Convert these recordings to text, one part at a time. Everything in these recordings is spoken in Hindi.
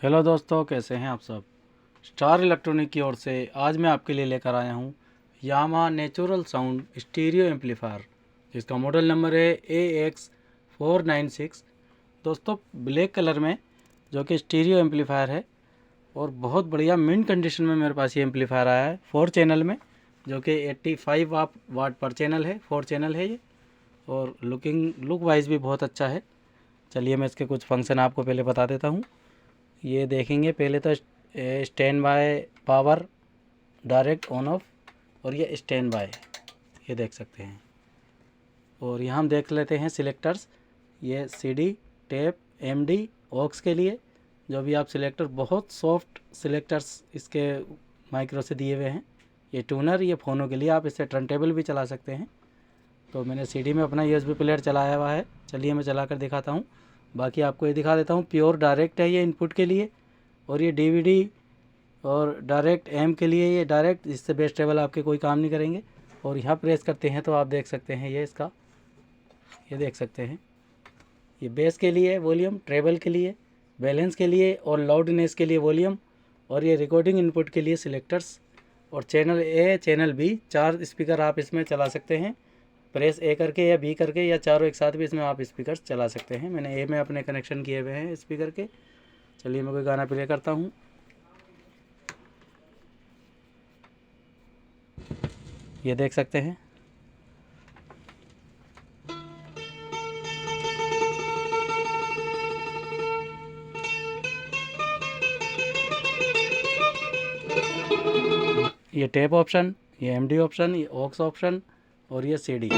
हेलो दोस्तों, कैसे हैं आप सब। स्टार इलेक्ट्रॉनिक की ओर से आज मैं आपके लिए लेकर आया हूं Yamaha natural sound stereo amplifier, जिसका मॉडल नंबर है AX496। दोस्तों, ब्लैक कलर में जो कि स्टीरियो एम्पलीफायर है और बहुत बढ़िया मिंट कंडीशन में मेरे पास ये एम्पलीफायर आया है 4 चैनल में, जो कि 85 वाट पर चैनल है। 4 चैनल है ये और लुक वाइज भी बहुत अच्छा है। चलिए मैं इसके कुछ फंक्शन आपको पहले बता देता हूँ। ये देखेंगे पहले तो stand by power, direct on off, और ये स्टैंड बाय, ये देख सकते हैं। और यहाँ हम देख लेते हैं सिलेक्टर्स। ये CD, टेप, MD, ऑक्स के लिए जो भी आप सिलेक्टर, बहुत सॉफ्ट सिलेक्टर्स इसके माइक्रो से दिए हुए हैं। ये ट्यूनर, ये फ़ोनों के लिए आप इससे टर्नटेबल भी चला सकते हैं। तो मैंने CD में अपना USB प्लेयर चलाया हुआ है। चलिए मैं चला कर दिखाता हूँ। बाकी आपको ये दिखा देता हूँ, प्योर डायरेक्ट है ये इनपुट के लिए, और ये DVD और डायरेक्ट एम के लिए ये डायरेक्ट, इससे बेस ट्रेबल आपके कोई काम नहीं करेंगे। और यहाँ प्रेस करते हैं तो आप देख सकते हैं ये इसका, ये देख सकते हैं, ये बेस के लिए वॉल्यूम, ट्रेबल के लिए, बैलेंस के लिए और लाउडनेस के लिए वॉल्यूम, और ये रिकॉर्डिंग इनपुट के लिए सिलेक्टर्स। और channel A, channel B, 4 speaker आप इसमें चला सकते हैं। प्रेस A करके या B करके या चारों एक साथ भी इसमें आप स्पीकर चला सकते हैं। मैंने A में अपने कनेक्शन किए हुए हैं स्पीकर के। चलिए मैं कोई गाना प्ले करता हूँ। ये देख सकते हैं, ये टेप ऑप्शन, ये MD ऑप्शन, ये ऑक्स ऑप्शन और ये CD।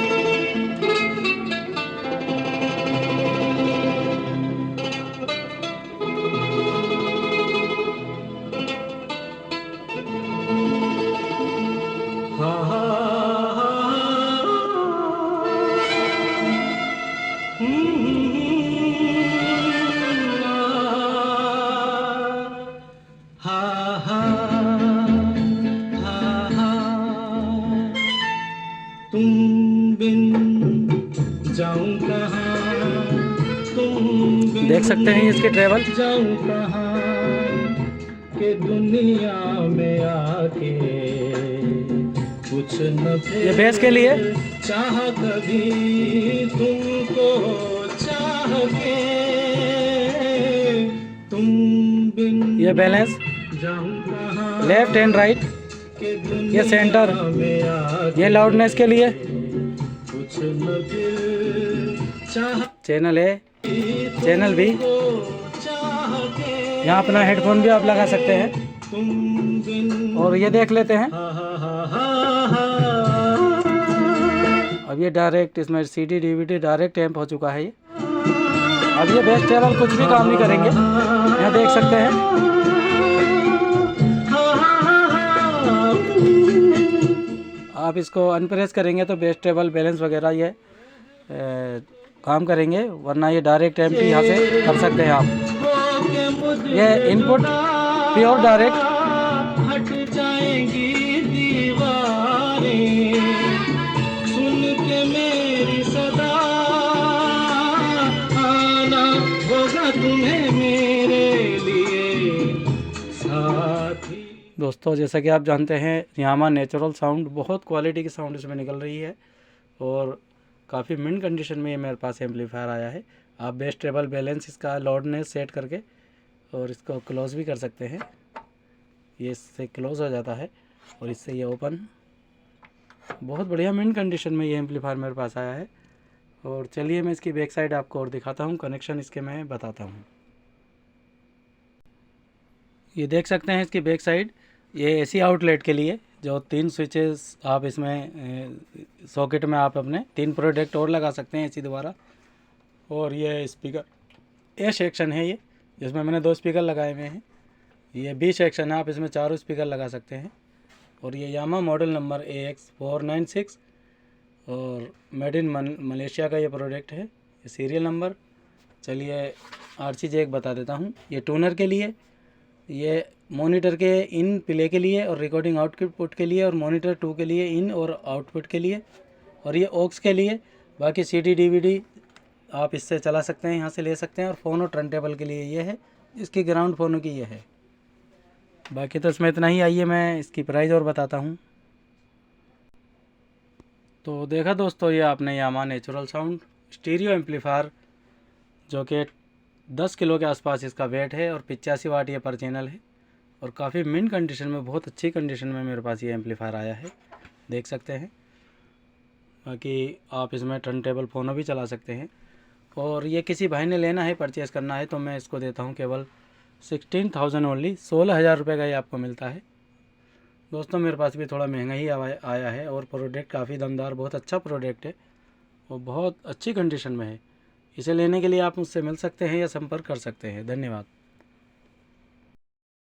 तुम बिन जाऊं कहाँ, तुम बिन देख सकते हैं इसके ट्रेवल। जाऊं कहाँ के दुनिया में आके कुछ न थे। ये बेस के लिए, चाह कभी तुमको चाह के, तुम बिन ये बैलेंस, जाऊं कहाँ लेफ्ट एंड राइट, के ये सेंटर, ये लाउडनेस के लिए। कुछ न दिल चाह चैनल A, चैनल B। चाह के, यहाँ अपना हेडफोन भी आप लगा सकते हैं। तुम बिन और ये देख लेते हैं, अब ये डायरेक्ट इसमें CD DVD डायरेक्ट एम्प हो चुका है ये। अब ये बेस ट्रेवल कुछ भी काम नहीं करेंगे, यहाँ देख सकते हैं। आप इसको अनप्रेस करेंगे तो बेस ट्रेबल, बैलेंस वगैरह ये काम करेंगे, वरना ये डायरेक्ट एम्प्टी यहाँ से कर सकते हैं आप। ये इनपुट प्योर डायरेक्ट। हट जाएंगी दीवारें, सुन के मेरी सदा आना होगा तुम्हें मेरे लिए साथी। दोस्तों, जैसा कि आप जानते हैं, यामाहा नेचुरल साउंड, बहुत क्वालिटी की साउंड इसमें निकल रही है और काफ़ी मिंट कंडीशन में ये मेरे पास एम्पलीफायर आया है। आप बेस ट्रेबल, बैलेंस, इसका लाउडनेस सेट करके और इसको क्लोज़ भी कर सकते हैं। ये इससे क्लोज़ हो जाता है और इससे ये ओपन। बहुत बढ़िया मिंट कंडीशन में ये एम्पलीफायर मेरे पास आया है। और चलिए मैं इसकी बैक साइड आपको और दिखाता हूँ, कनेक्शन इसके मैं बताता हूँ। ये देख सकते हैं इसकी बैक साइड, ये AC आउटलेट के लिए जो 3 स्विचेस आप इसमें सॉकेट में आप अपने 3 प्रोडक्ट और लगा सकते हैं AC द्वारा। और ये स्पीकर A सेक्शन है ये, जिसमें मैंने 2 स्पीकर लगाए हुए हैं। ये B सेक्शन है, आप इसमें 4 स्पीकर लगा सकते हैं। और ये यामाहा मॉडल नंबर AX496 और मेड इन मलेशिया का ये प्रोडक्ट है। ये सीरियल नंबर। चलिए RC जैक बता देता हूँ। ये टूनर के लिए, ये मॉनिटर के इन प्ले के लिए और रिकॉर्डिंग आउटपुट के लिए, और मॉनिटर 2 के लिए इन और आउटपुट के लिए, और ये ऑक्स के लिए। बाकी CD DVD आप इससे चला सकते हैं, यहाँ से ले सकते हैं। और फ़ोन और टर्नटेबल के लिए ये है। इसकी ग्राउंड फोनो की ये है। बाकी तो इसमें इतना ही। आइए मैं इसकी प्राइस और बताता हूँ। तो देखा दोस्तों, ये आपने यामा नेचुरल साउंड स्टीरियो एम्पलीफायर, जो कि 10 किलो के आसपास इसका वेट है और 85 वाट ये पर चैनल है, और काफ़ी मिंट कंडीशन में, बहुत अच्छी कंडीशन में मेरे पास ये एम्पलीफायर आया है, देख सकते हैं। बाकी आप इसमें टर्न टेबल फ़ोनो भी चला सकते हैं। और ये किसी भाई ने लेना है, परचेज़ करना है, तो मैं इसको देता हूँ केवल 16,000 ओनली, 16,000 रुपये का ये आपको मिलता है। दोस्तों मेरे पास भी थोड़ा महंगा ही आया है, और प्रोडक्ट काफ़ी दमदार, बहुत अच्छा प्रोडक्ट है और बहुत अच्छी कंडीशन में है। इसे लेने के लिए आप मुझसे मिल सकते हैं या संपर्क कर सकते हैं। धन्यवाद।